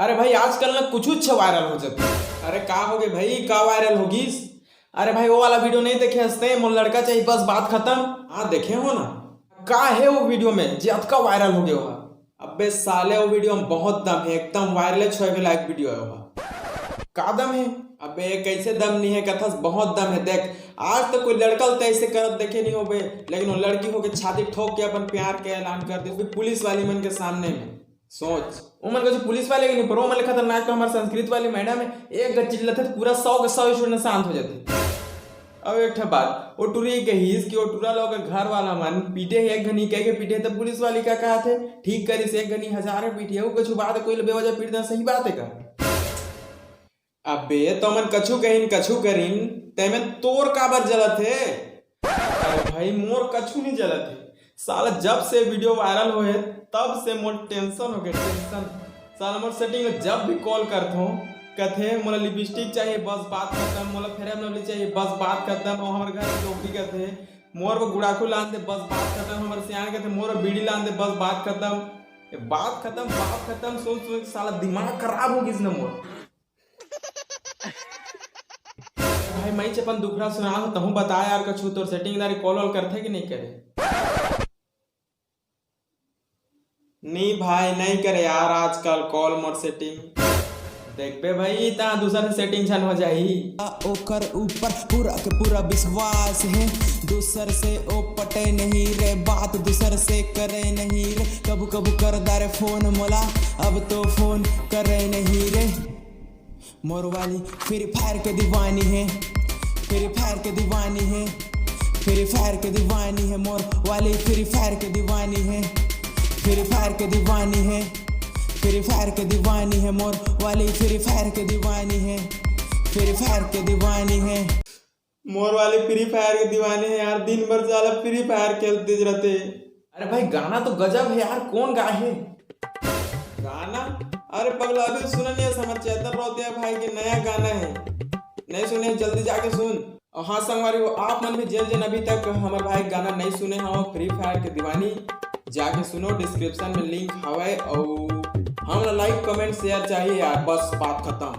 अरे भाई आजकल ना कुछ अच्छा वायरल हो जाता है। अरे का हो गए भाई, का वायरल होगी? अरे भाई वो वाला वीडियो नहीं देखे हंसते मोर लड़का चाहिए बस बात खत्म। हाँ देखे हो ना, का है वो वीडियो में ज्यादा का वायरल हो गया वहाँ। अबे साले वो वीडियो में बहुत दम है, एकदम वायरल छोए लायक वीडियो है वहाँ। का दम है? अबे कैसे दम नहीं है कथस, बहुत दम है। देख आज तक कोई लड़का तो ऐसे करत देखे नहीं हो बे, लेकिन वो लड़की हो के छाती ठोक के अपन प्यार के ऐलान कर दी पुलिस वाली मन के सामने में। सोच उमन को जो पुलिस वाले के नहीं पर वो मतलब खतरनाक तो हमारे संस्कृत वाली मैडम है, एक गज चिल्लाते तो पूरा 100 के 100 स्टूडेंट शांत हो जाते। अब एक ठे बात वो टूरी के हिस कि वो टूरा लोग घर वाला मन पीटे है एक घनी कह के पीटे तब पुलिस वाली का कहा थे ठीक करी से एक घनी हजार पीटे है वो कुछ बात कोई बेवजह पीट देना सही बात है का? अबे तो मन कछु करीन तेमे तोर काबर जलत है? अरे भाई मोर कछु नहीं जलत है साला, जब से वीडियो वायरल हुए तब से मोर टेंशन हो गए टेंशन। साला मोर सेटिंग में जब भी कॉल करता हूँ कहते मोला लिपस्टिक चाहिए बस बात खत्म, मोला फेयर लवली चाहिए बस बात खत्म, और हमारे घर में डोकरी कहते मोर वो गुड़ाखू लान दे बस बात खत्म, हमारे सियान कहते मोर बीड़ी लान दे बस बात खत्म। बात खत्म सोच सोच साला दिमाग खराब हो गई मोर। भाई मैं अपन दुखड़ा सुना तहूँ बता यार कछु तोर सेटिंग दारी कॉल वॉल करते कि नहीं करे? नहीं भाई नहीं करे यार आजकल कॉल मोर सेटिंग। देख बे भाई ता दूसरा सेटिंग छन हो जाही। ओकर ऊपर पूरा के पूरा विश्वास है, दूसर से ओ पटे नहीं रे, बात दूसर से करे नहीं रे, कबू कबू कर दारे फोन मोला अब तो फोन करे नहीं रे। मोर वाली फ्री फायर के दीवानी है, फ्री फायर के दीवानी है, फ्री फायर के दीवानी है, मोर वाली फ्री फायर के दीवानी है, फ्री फायर के दीवानी है, फ्री फायर के दीवानी है, मोर वाली फ्री फायर के दीवानी है, फ्री फायर के दीवानी है, मोर वाली फ्री फायर के दीवाने हैं यार, दिन भर साला फ्री फायर खेलते रहते। अरे भाई गाना तो गजब है यार, कौन गाए है गाना? अरे पगला अभी सुना नहीं है समाचार रोते भाई के नया गाना है, नहीं सुने जल्दी जाके सुन। और हाँ संगवारी आप मन भी जिन अभी तक हमारे भाई गाना नहीं सुने हो फ्री फायर के दीवानी जाके सुनो, डिस्क्रिप्शन में लिंक हवा और हम लाइक कमेंट शेयर चाहिए यार, बस बात खत्म।